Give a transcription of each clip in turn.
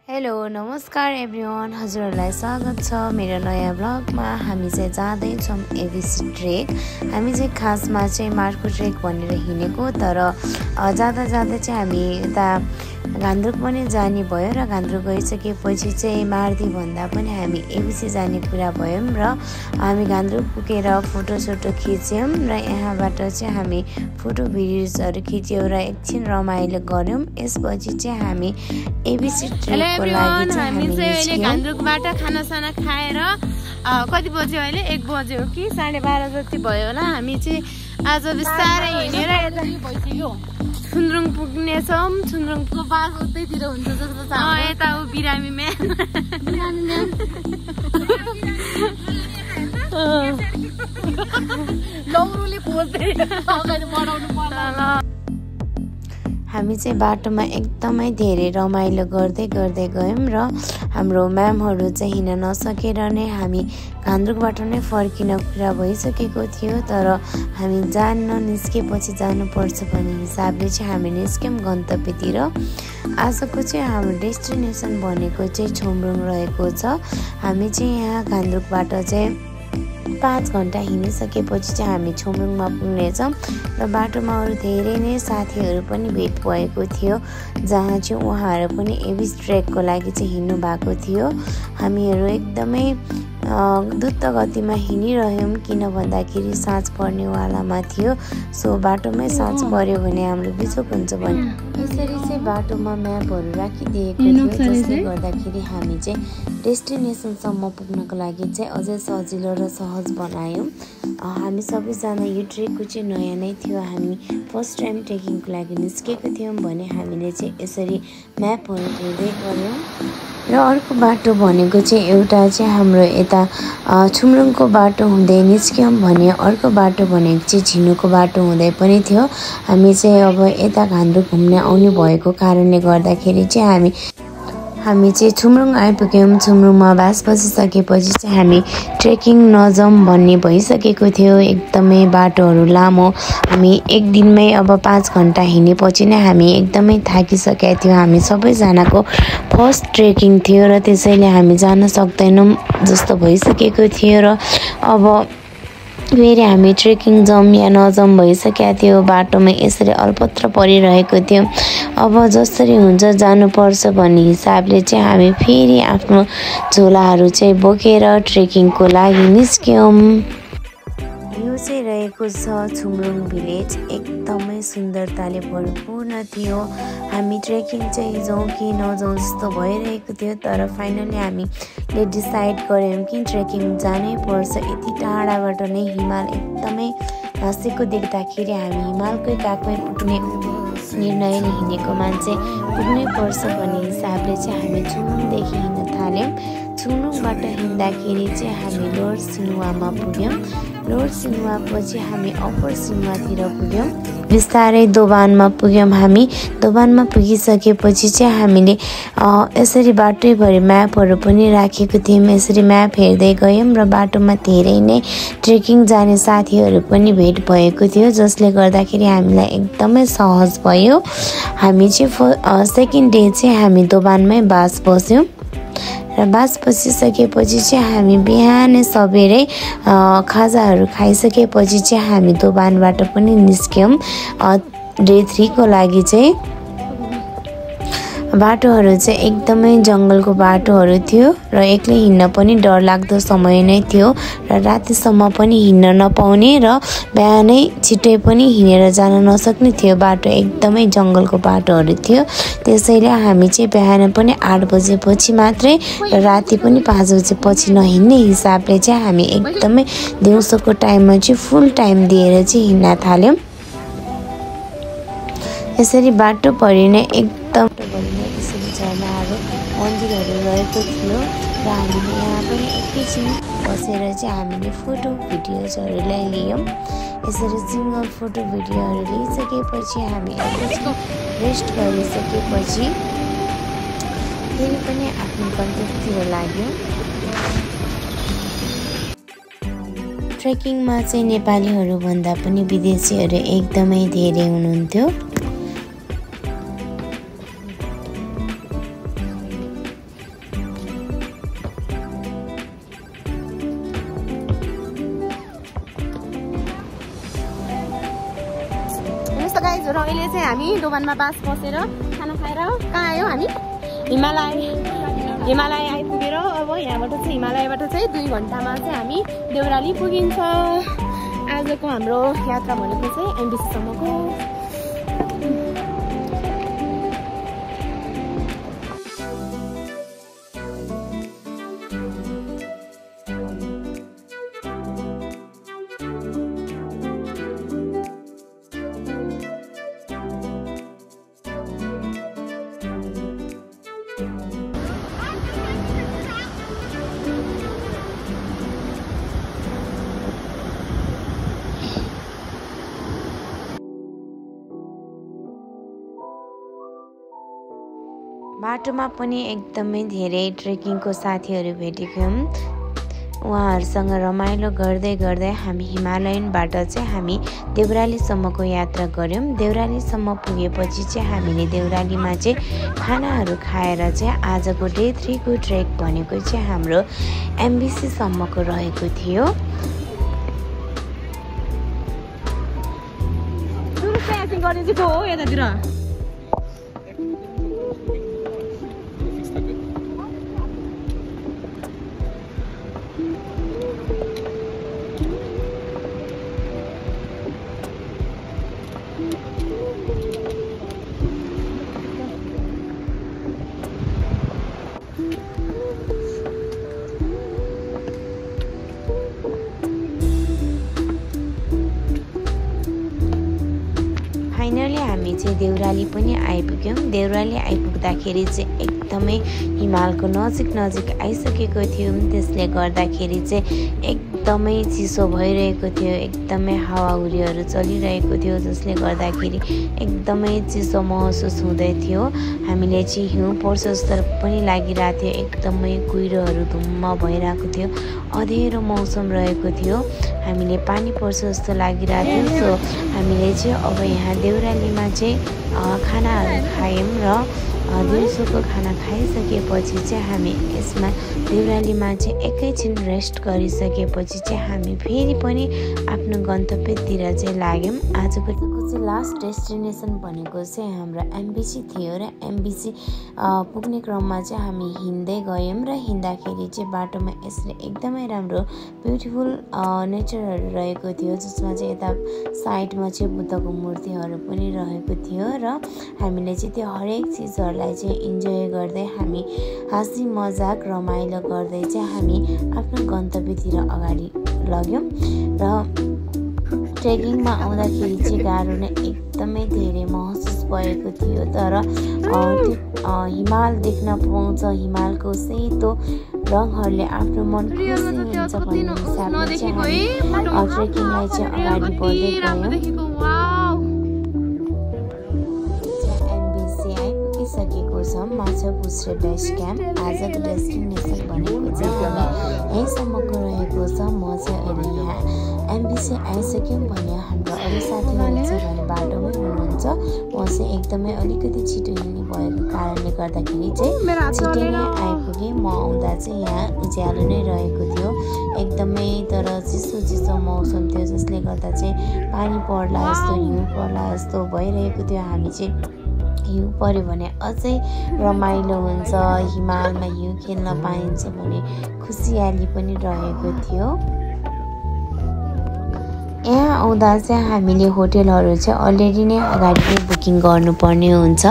Hello नमस्कार everyone, हजुरहरूलाई स्वागत छ मेरो नयाँ ब्लगमा। हामी चाहिँ जाँदैछौँ एबिसी ट्रेक। हामी चाहिँ खासमा चाहिँ मार्को ट्रेक भनेर हिँडेको, तर जाँदा जाँदा चाहिँ हामी यता घान्द्रुक पनि जाने भयो र घान्द्रुक गइसकेपछि चाहिँ मार्दी भन्दा पनि हामी एबिसी जाने कुरा भयौँ र हामी घान्द्रुक पुगेर फोटोसोटो खिच्यौँ र यहाँबाट चाहिँ हामी फोटो भिडियोजहरू खिच्यौँ र एकछिन रमाइलो गऱ्यौँ। यसपछि चाहिँ हामी एबिसी ट्रेकको लागि चाहिँ हामी निस्क्यौँ। घान्द्रुकबाट खानासाना खाएर कति बज्यो अहिले? 1 बज्यो कि 12:30 जति भयो होला। हामी चाहिँ आज बिस्तारै हिँडेर भइसक्यो छुन्द्रुङ पुग्नेछौँ। छुन्द्रुङको बाघ उतैतिर हुन्छ जस्तो छ। यता हो बिरामी म्यान। लौरोले खोज्दै अगाडि बढाउनु पर्ला। हामी चाहिँ बाटोमा एकदमै धेरै रमाइलो गर्दै गयौँ र हाम्रो म्यामहरू चाहिँ हिँड्न नसकेर नै हामी घान्द्रुकबाट नै फर्किन कुरा भइसकेको थियो, तर हामी जान्न निस्केपछि जानुपर्छ भन्ने हिसाबले चाहिँ हामी निस्क्यौँ गन्तव्यतिर। आजको चाहिँ हाम्रो डेस्टिनेसन भनेको चाहिँ छुम्रुङ रहेको छ। हामी चाहिँ यहाँ घान्द्रुकबाट चाहिँ 5 घन्टा हिँडिसकेपछि चाहिँ हामी छुम्रुङमा पुग्नेछौँ र बाटोमा अरू धेरै नै साथीहरू पनि भेट भएको थियो, जहाँ चाहिँ उहाँहरू पनि एबिसी ट्रेकको लागि चाहिँ हिँड्नु भएको थियो। हामीहरू एकदमै द्रुत गतिमा हिँडिरह्यौँ, किन भन्दाखेरि साँझ पर्नेवालामा थियो। सो बाटोमै साँझ पर्यो भने हाम्रो बिजोक हुन्छ भने यसरी चाहिँ बाटोमा म्यापहरू राखिदिएको थियो, जसले गर्दाखेरि हामी चाहिँ डेस्टिनेसनसम्म पुग्नको लागि चाहिँ अझै सजिलो र सहज बनायौँ। हामी सबैजना यो ट्रेकको चाहिँ नयाँ नै थियो, हामी फर्स्ट टाइम ट्रेकिङको लागि निस्केको थियौँ भने हामीले चाहिँ यसरी म्यापहरू हेर्दै गऱ्यौँ। र अर्को बाटो भनेको चाहिँ एउटा चाहिँ हाम्रो यता छुम्रुङको बाटो हुँदै निस्क्यौँ भने अर्को बाटो भनेको चाहिँ झिनुको बाटो हुँदै पनि थियो। हामी चाहिँ अब यता घान्द्रुक घुम्न आउने भएको कारणले गर्दाखेरि चाहिँ हामी चाहिँ छुम्रुङ आइपुग्यौँ। छुम्रुङमा बास बसिसकेपछि चाहिँ हामी ट्रेकिङ नजाउँ भन्ने भइसकेको थियो। एकदमै बाटोहरू लामो, हामी एक दिनमै अब 5 घन्टा हिँडेपछि नै हामी एकदमै थाकिसकेका थियौँ। हामी सबैजनाको फर्स्ट ट्रेकिङ थियो र त्यसैले हामी जान सक्दैनौँ जस्तो भइसकेको थियो र अब फेरि हामी ट्रेकिङ जाउँ या नजाउँ भइसकेको थियो। बाटोमा यसरी अल्पत्र परिरहेको थियो। अब जसरी हुन्छ जानुपर्छ भन्ने हिसाबले चाहिँ हामी फेरि आफ्नो झोलाहरू चाहिँ बोकेर ट्रेकिङको लागि निस्क्यौँ। यो चाहिँ रहेको छ छुम्रुङ भिलेज, एकदमै सुन्दरताले भरपूर्ण थियो। हामी ट्रेकिङ चाहिँ जाउँ कि नजाउँ जस्तो भइरहेको थियो, तर फाइनली हामीले डिसाइड गऱ्यौँ कि ट्रेकिङ जानै पर्छ। यति टाढाबाट नै हिमाल एकदमै हाँसेको देख्दाखेरि हामी हिमालकै काखमै पुग्ने निर्णयले हिँडेको मान्छे पुग्नै पर्छ भन्ने हिसाबले चाहिँ हामी छुम्रुङदेखि हिँड्न थाल्यौँ। छुम्रुङबाट हिँड्दाखेरि चाहिँ हामी लोवर सिनुवामा पुग्यौँ। लोवर सिनुवापछि हामी अप्पर सिनुवातिर पुग्यौँ। बिस्तारै दोभानमा पुग्यौँ। हामी दोभानमा पुगिसकेपछि चाहिँ हामीले यसरी बाटैभरि म्यापहरू पनि राखेको थियौँ। यसरी म्याप हेर्दै गयौँ र बाटोमा धेरै नै ट्रेकिङ जाने साथीहरू पनि भेट भएको थियो, जसले गर्दाखेरि हामीलाई एकदमै सहज भयो। हामी चाहिँ सेकेन्ड डे चाहिँ हामी दोभानमै बास बस्यौँ र बास बसिसकेपछि चाहिँ हामी बिहानै सबेरै खाजाहरू खाइसकेपछि चाहिँ हामी दोभानबाट पनि निस्क्यौँ। डे 3 को लागि चाहिँ बाटोहरू चाहिँ एकदमै जङ्गलको बाटोहरू थियो र एक्लै हिँड्न पनि डरलाग्दो समय नै थियो र रातिसम्म पनि हिँड्न नपाउने र बिहानै छिट्टै पनि हिँडेर जान नसक्ने थियो। बाटो एकदमै जङ्गलको बाटोहरू थियो, त्यसैले हामी चाहिँ बिहान पनि 8 बजेपछि मात्रै र राति पनि 5 बजेपछि नहिँड्ने हिसाबले चाहिँ हामी एकदमै दिउँसोको टाइममा चाहिँ फुल टाइम दिएर चाहिँ हिँड्न थाल्यौँ। यसरी बाटोभरि नै एकदम यसरी झरनाहरू मन्दिरहरू रहेको थियो र हामीले यहाँ पनि एकैछिन बसेर चाहिँ हामीले फोटो भिडियोजहरूलाई लियौँ। यसरी सिङ्गल फोटो भिडियोहरू लिइसकेपछि हामी एकैछिन रेस्ट गरिसकेपछि फेरि पनि आफ्नो गन्तव्यतिर लाग्यौँ। ट्रेकिङमा चाहिँ नेपालीहरू भन्दा पनि विदेशीहरू एकदमै धेरै हुनुहुन्थ्यो। गाइजहरु अहिले चाहिँ हामी दोभानमा बास बसेर खाना खाएर कहाँ आयो हामी हिमालय आइपुगेर अब यहाँबाट चाहिँ हिमालयबाट चाहिँ 2 घण्टामा चाहिँ हामी देउराली पुगिन्छ। आजको हाम्रो यात्रा भनेको चाहिँ एमबिसी सम्मको। बाटोमा पनि एकदमै धेरै ट्रेकिङको साथीहरू भेटेछौँ। उहाँहरूसँग रमाइलो गर्दै गर्दै हामी हिमालयनबाट चाहिँ हामी देउरालीसम्मको यात्रा गऱ्यौँ। देउरालीसम्म पुगेपछि चाहिँ हामीले देउरालीमा चाहिँ खानाहरू खाएर चाहिँ आजको डे 3 को ट्रेक भनेको चाहिँ हाम्रो एमबिसी सम्मको रहेको थियो। फाइनली हामी चाहिँ देउराली पनि आइपुग्यौँ। देउराली आइपुग्दाखेरि चाहिँ एकदमै हिमालको नजिक आइसकेको थियौँ। त्यसले गर्दाखेरि चाहिँ एकदमै चिसो भइरहेको थियो, एकदमै हावाहुरीहरू चलिरहेको थियो, जसले गर्दाखेरि एकदमै चिसो महसुस हुँदै थियो। हामीले चाहिँ हिउँ पर्छ जस्तो पनि लागिरहेको थियो। एकदमै कुहिरोहरू धुम्म भइरहेको थियो, अँधेरो मौसम रहेको थियो। हामीले पानी पर्छ जस्तो लागिरहेको थियो। सो हामीले चाहिँ अब यहाँ देउरालीमा चाहिँ खानाहरू खायौँ र दिउँसोको खाना खाइसकेपछि चाहिँ हामी यसमा देउरालीमा चाहिँ एकैछिन रेस्ट गरिसकेपछि चाहिँ हामी फेरि पनि आफ्नो गन्तव्यतिर चाहिँ लाग्यौँ। आजको चाहिँ लास्ट डेस्टिनेसन भनेको चाहिँ हाम्रो एमबिसी थियो र एमबिसी पुग्ने क्रममा चाहिँ हामी हिँड्दै गयौँ र हिँड्दाखेरि चाहिँ बाटोमा यसले एकदमै राम्रो ब्युटिफुल नेचरहरू रहेको थियो, जसमा चाहिँ यता साइडमा चाहिँ बुद्धको मूर्तिहरू पनि रहेको थियो र हामीले चाहिँ त्यो हरेक चिजहरूलाई चाहिँ इन्जोय गर्दै हामी हाँसी मजाक रमाइलो गर्दै चाहिँ हामी आफ्नो गन्तव्यतिर अगाडि लग्यौँ। र ट्रेकिङमा आउँदाखेरि चाहिँ गाह्रो नै एकदमै धेरै महसुस भएको थियो, तर त्यो हिमाल देख्न पाउँछ, हिमालको सेतो रङहरूले आफ्नो मन खुसी हुन्छ भन्ने हिसाबले चाहिँ हामी ट्रेकिङलाई चाहिँ अगाडि बढ्दै गयौँ। सकेको छ माछापुच्छ्रे बेस क्याम्प। आजको डेस्टिनेसन भनेको चाहिँ हामी यहीँसम्मको रहेको छ। म चाहिँ अहिले यहाँ एमबिसी आइसक्यौँ भने हाम्रो अरू साथीहरू चाहिँ भने बाटोमै हुनुहुन्छ। म चाहिँ एकदमै अलिकति छिटो हिँड्ने भएको कारणले गर्दाखेरि चाहिँ छिटै नै आइपुगेँ। म आउँदा चाहिँ यहाँ उज्यालो नै रहेको थियो, एकदमै तर चिसो मौसम थियो, जसले गर्दा चाहिँ पानी पर्ला जस्तो हिउँ पर्ला जस्तो भइरहेको थियो। हामी चाहिँ हिउँ पऱ्यो भने अझै रमाइलो हुन्छ, हिमालमा हिउँ खेल्न पाइन्छ भने खुसियाली पनि रहेको थियो। यहाँ आउँदा चाहिँ हामीले होटेलहरू चाहिँ अलरेडी नै अगाडि नै बुकिङ गर्नुपर्ने हुन्छ,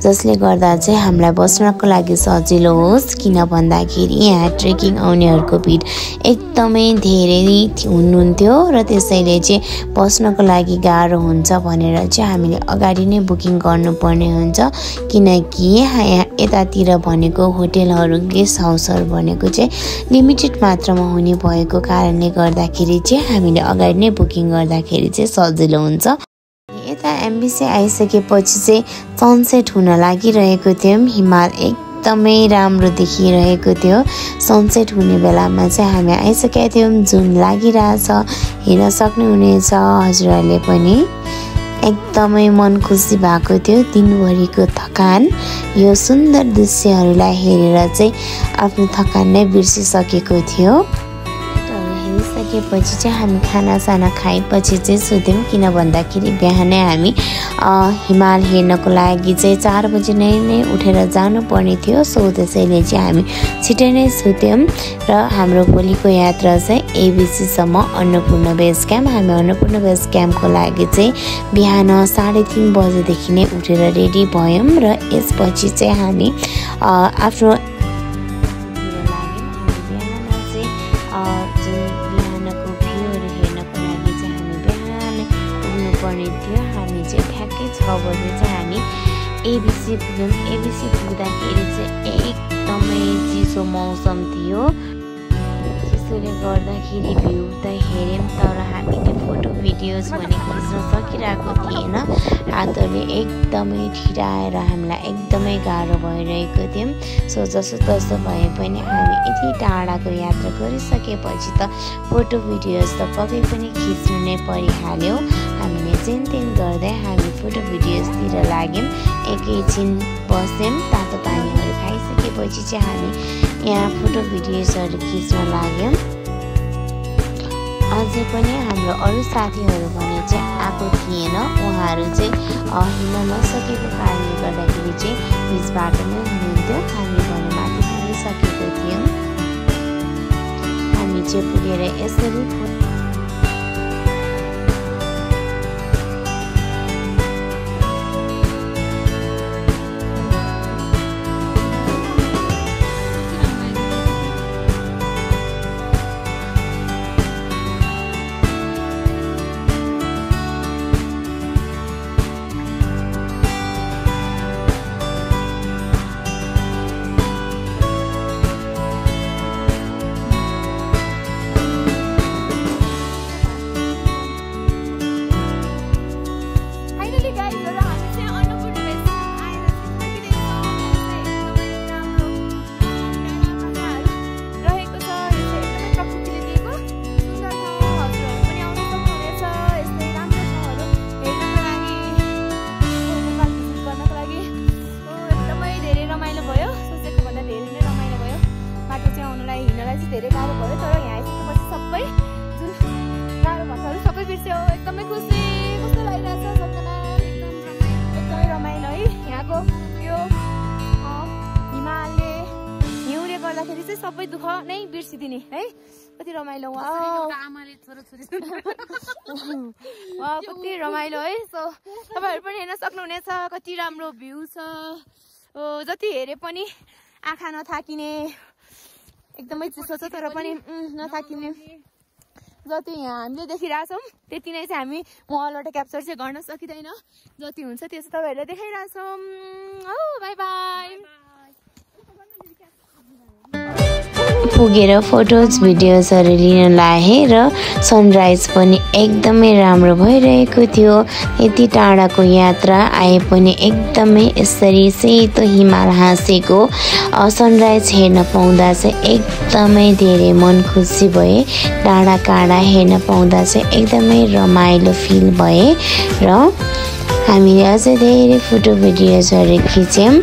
जसले गर्दा चाहिँ हामीलाई बस्नको लागि सजिलो होस्। किन भन्दाखेरि यहाँ ट्रेकिङ आउनेहरूको भिड एकदमै धेरै हुनुहुन्थ्यो र त्यसैले चाहिँ बस्नको लागि गाह्रो हुन्छ भनेर चाहिँ हामीले अगाडि नै बुकिङ गर्नुपर्ने हुन्छ। किनकि यहाँ यतातिर भनेको होटेलहरू गेस्ट हाउसहरू भनेको चाहिँ लिमिटेड मात्रामा हुने भएको कारणले गर्दाखेरि चाहिँ हामीले अगाडि नै बुकिङ गर्दाखेरि चाहिँ सजिलो हुन्छ। यता एमबिसी आइसकेपछि चाहिँ सनसेट हुन लागिरहेको थियौँ। हिमाल एकदमै राम्रो देखिरहेको थियो। सनसेट हुने बेलामा चाहिँ हामी आइसकेका थियौँ। जुन लागिरहेछ, हेर्न सक्नुहुनेछ हजुरहरूले पनि। एकदमै मन खुसी भएको थियो। दिनभरिको थकान यो सुन्दर दृश्यहरूलाई हेरेर चाहिँ आफ्नो थकान नै बिर्सिसकेको थियो। सकेपछि चाहिँ हामी खानासाना खाएपछि चाहिँ सुत्यौँ। किन भन्दाखेरि बिहानै हामी हिमाल हेर्नको लागि चाहिँ 4 बजी नै उठेर जानुपर्ने थियो। सो त्यसैले चाहिँ हामी छिटै नै सुत्यौँ र हाम्रो भोलिको यात्रा चाहिँ एबिसीसम्म अन्नपूर्ण बेस क्याम्प। हामी अन्नपूर्ण बेस क्याम्पको लागि चाहिँ बिहान 3:30 बजेदेखि नै उठेर रेडी भयौँ र यसपछि चाहिँ हामी आफ्नो बिहानको भ्यूहरू हेर्नको लागि चाहिँ हामी बिहानै पुग्नुपर्ने थियो। हामी चाहिँ ठ्याक्कै 6 बजे चाहिँ हामी एबिसी पुग्यौँ। एबिसी पुग्दाखेरि चाहिँ एकदमै चिसो मौसम थियो। त्यसैले गर्दाखेरि भ्यू त हेऱ्यौँ तर हामीले फोटो भिडियोज भने खिच्न सकिरहेको थिएन। हातहरूले एकदमै ठिराएर हामीलाई एकदमै गाह्रो भइरहेको थियौँ। सो जसो तसो भए पनि हामी यति टाढाको यात्रा गरिसकेपछि त फोटो भिडियोज त पक्कै पनि खिच्नु नै परिहाल्यो। हामीले जेनतेन गर्दै हामी फोटो भिडियोजतिर लाग्यौँ। एकैछिन बस्यौँ, तातो पानीहरू खाइसकेपछि चाहिँ हामी यहाँ फोटो भिडियोजहरू खिच्न लाग्यौँ। अझै पनि हाम्रो अरू साथीहरू भने चाहिँ आएको थिएन। उहाँहरू चाहिँ हिँड्न नसकेको कारणले गर्दाखेरि चाहिँ बिच बाटोमै हुनुहुन्थ्यो। हामी भने माथि पुगिसकेको थियौँ। हामी चाहिँ पुगेर यसरी धेरै गाह्रो भयो तर यहाँ आइसकेपछि सबै जुन गाह्रो भाषाहरू सबै बिर्स्यो। एकदमै खुसी, कस्तो लागिरहेछ सबजना, एकदमै रमाइलो है। यहाँको यो हिमालले हिउँले गर्दाखेरि चाहिँ सबै दुःख नै बिर्सिदिने है। कति रमाइलो आमाले छोराछोरी कति रमाइलो है। सो तपाईँहरू पनि हेर्न सक्नुहुनेछ कति राम्रो भ्यू छ। जति हेरे पनि आँखा नथाकिने, एकदमै चिसो छ तर पनि नथाकिने। जति यहाँ हामीले देखिरहेछौँ त्यति नै चाहिँ हामी मोबाइलबाट क्याप्चर चाहिँ गर्न सकिँदैन। जति हुन्छ त्यो चाहिँ तपाईँहरूलाई देखाइरहेछौँ। Bye bye. पुगेर फोटोज भिडियोजहरू लिन लाएँ र सनराइज पनि एकदमै राम्रो भइरहेको थियो। यति टाढाको यात्रा आए पनि एकदमै यसरी सेतो हिमाल हाँसेको सनराइज हेर्न पाउँदा चाहिँ एकदमै धेरै मन खुसी भए। टाढा काँडा हेर्न पाउँदा चाहिँ एकदमै रमाइलो फिल भए र हामीले अझै धेरै फोटो भिडियोजहरू खिच्यौँ।